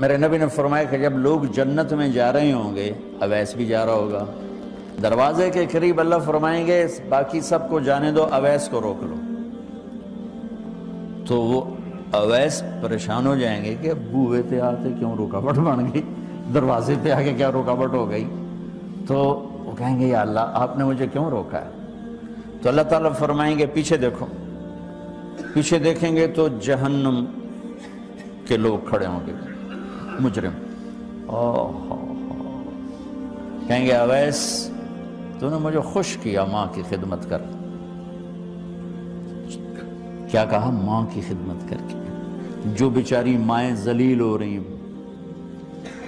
میرے نبی نے فرمایا کہ جب لوگ جنت میں جا رہے ہوں گے، اویس بھی جا رہا ہوگا، دروازے کے قریب اللہ فرمائیں گے باقی سب کو جانے دو، اویس کو روک لو۔ تو وہ اویس پریشان ہو جائیں گے کہ بوئے پہ آتے کیوں رکاوٹ بن گئی، دروازے پہ آ کے کیا رکاوٹ ہو گئی؟ تو وہ کہیں گے یا اللہ آپ نے مجھے کیوں روکا ہے؟ تو اللہ تعالیٰ فرمائیں گے پیچھے دیکھو۔ پیچھے دیکھیں گے تو جہنم کے لوگ کھڑے ہوں گے، مجرم۔ کہیں گے اویس تو نے مجھے خوش کیا ماں کی خدمت کر۔ کیا کہا؟ ماں کی خدمت کر کے۔ جو بیچاری مائیں ذلیل ہو رہی ہیں،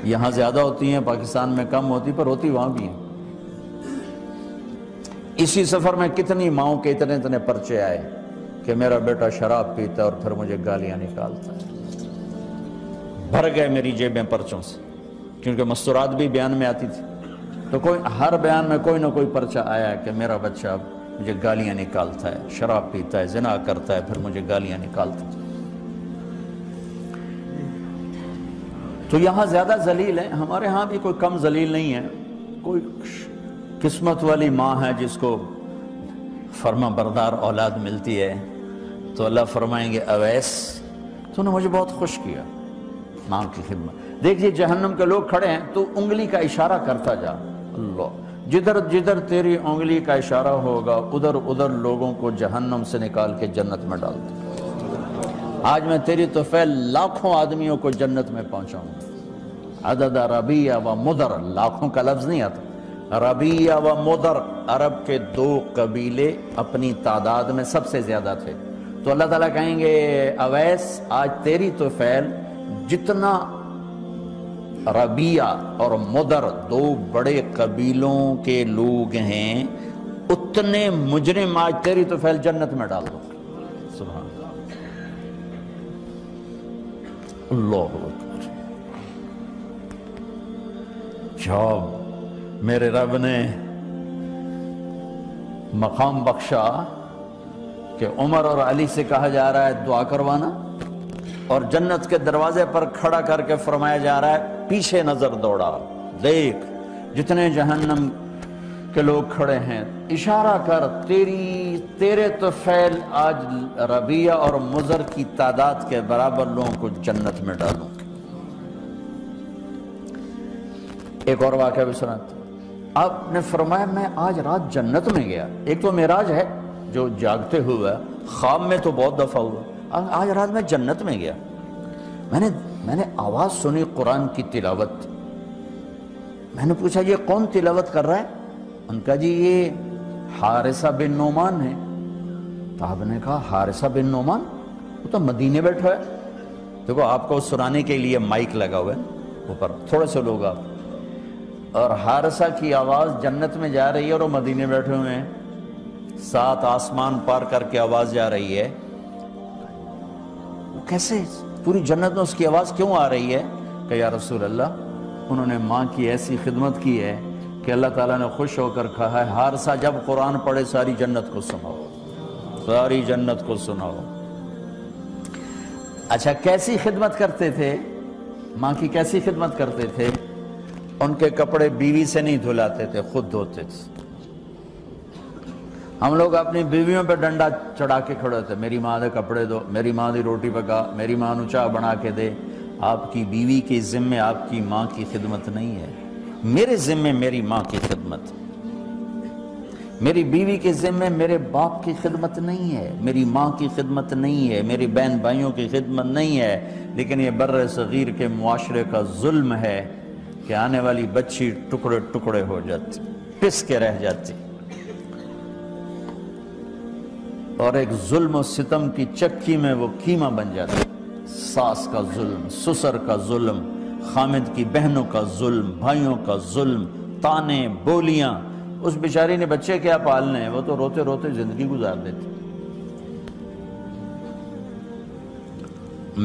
یہاں زیادہ ہوتی ہیں، پاکستان میں کم ہوتی، پر ہوتی وہاں بھی ہیں۔ اسی سفر میں کتنی ماؤں کے اتنے پرچے آئے کہ میرا بیٹا شراب پیتا اور پھر مجھے گالیاں نکالتا ہے۔ بھر گئے میری جیبیں پرچوں سے، کیونکہ مستورات بھی بیان میں آتی تھی، تو ہر بیان میں کوئی نہ کوئی پرچہ آیا کہ میرا بچہ مجھے گالیاں نکالتا ہے، شراب پیتا ہے، زنا کرتا ہے، پھر مجھے گالیاں نکالتا ہے۔ تو یہاں زیادہ ذلیل ہیں، ہمارے ہاں بھی کوئی کم ذلیل نہیں ہے۔ کوئی قسمت والی ماں ہے جس کو فرما بردار اولاد ملتی ہے، تو اللہ فرمائیں گے اویس تو نے مجھے بہت خوش کیا ماں کی خدمت۔ دیکھیے جہنم کے لوگ کھڑے ہیں، تو انگلی کا اشارہ کرتا جا، اللہ جدھر جدھر تیری انگلی کا اشارہ ہوگا ادھر ادھر لوگوں کو جہنم سے نکال کے جنت میں ڈال دے۔ آج میں تیری طفیل لاکھوں آدمیوں کو جنت میں پہنچاؤں گا۔ عدد ربیہ و مدر، لاکھوں کا لفظ نہیں آتا، ربیہ و مدر عرب کے دو قبیلے اپنی تعداد میں سب سے زیادہ تھے۔ تو اللہ تعالیٰ کہیں گے اویس آج تیری طفیل جتنا ربیہ اور مدر دو بڑے قبیلوں کے لوگ ہیں، اتنے مجرم آج تیری طفیل جنت میں ڈال دو۔ سبحان اللہ اکبر۔ جب میرے رب نے مقام بخشا کہ عمر اور علی سے کہا جا رہا ہے دعا کروانا، اور جنت کے دروازے پر کھڑا کر کے فرمایا جا رہا ہے پیچھے نظر دوڑا، دیکھ جتنے جہنم کے لوگ کھڑے ہیں، اشارہ کر تیرے طفیل آج ربیہ اور مضر کی تعداد کے برابر لوگوں کو جنت میں ڈالوں۔ ایک اور واقعہ بھی سناتا ہوں۔ آپ نے فرمایا میں آج رات جنت میں گیا۔ ایک تو معراج ہے جو جاگتے ہوئے، خواب میں تو بہت دفعہ ہوا، آج رات میں جنت میں گیا۔ میں نے آواز سنی قرآن کی تلاوت۔ میں نے پوچھا یہ کون تلاوت کر رہا ہے؟ ان کا جی یہ حارثہ بن نعمان ہے۔ تو آپ نے کہا حارثہ بن نعمان؟ وہ تو مدینے بیٹھا ہے۔ دیکھو آپ کو سنانے کے لیے مائک لگا ہوا ہے اوپر، تھوڑے سے لوگ آپ، اور حارثہ کی آواز جنت میں جا رہی ہے اور وہ مدینے بیٹھے ہوئے ہیں، 7 آسمان پار کر کے آواز جا رہی ہے۔ وہ کیسے پوری جنت میں اس کی آواز کیوں آ رہی ہے؟ کہ یا رسول اللہ انہوں نے ماں کی ایسی خدمت کی ہے کہ اللہ تعالیٰ نے خوش ہو کر کہا ہے حارثہ جب قرآن پڑھے ساری جنت کو سناؤ، ساری جنت کو سناؤ۔ اچھا کیسی خدمت کرتے تھے؟ ماں کی کیسی خدمت کرتے تھے؟ ان کے کپڑے بیوی سے نہیں دھلاتے تھے، خود دھوتے تھے۔ ہم لوگ اپنی بیویوں پہ ڈنڈا چڑھا کے کھڑے ہوتے، میری ماں دے کپڑے دو، میری ماں دی روٹی پکا، میری ماں نو چاہ بنا کے دے۔ آپ کی بیوی کے ذمے آپ کی ماں کی خدمت نہیں ہے، میرے ذمے میری ماں کی خدمت، میری بیوی کے ذمے میرے باپ کی خدمت نہیں ہے، میری ماں کی خدمت نہیں ہے، میری بہن بھائیوں کی خدمت نہیں ہے۔ لیکن یہ بر صغیر کے معاشرے کا ظلم ہے کہ آنے والی بچی ٹکڑے ٹکڑے ہو جاتی، پس کے رہ جاتی، اور ایک ظلم و ستم کی چکی میں وہ قیمہ بن جاتا۔ ساس کا ظلم، سسر کا ظلم، خامد کی بہنوں کا ظلم، بھائیوں کا ظلم، تانے بولیاں۔ اس بیچاری نے بچے کیا پالنے ہیں، وہ تو روتے روتے زندگی گزار دیتی۔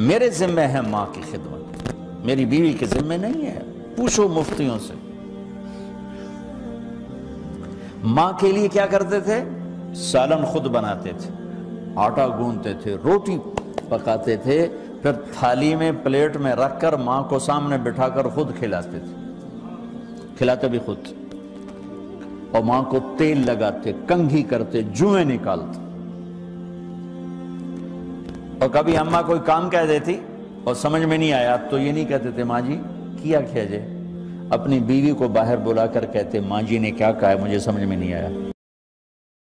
میرے ذمہ ہے ماں کی خدمت، میری بیوی کے ذمہ نہیں ہے۔ پوچھو مفتیوں سے ماں کے لیے کیا کرتے تھے؟ سالن خود بناتے تھے، آٹا گوندتے تھے، روٹی پکاتے تھے، پھر تھالی میں پلیٹ میں رکھ کر ماں کو سامنے بٹھا کر خود کھلاتے تھے، کھلاتے بھی خود، اور ماں کو تیل لگاتے، کنگھی کرتے، جوئیں نکالتے۔ اور کبھی اماں کوئی کام کہہ دیتی اور سمجھ میں نہیں آیا تو یہ نہیں کہتے تھے ماں جی کیا کیا جائے، اپنی بیوی کو باہر بلا کر کہتے ماں جی نے کیا کہا ہے مجھے سمجھ میں نہیں آیا۔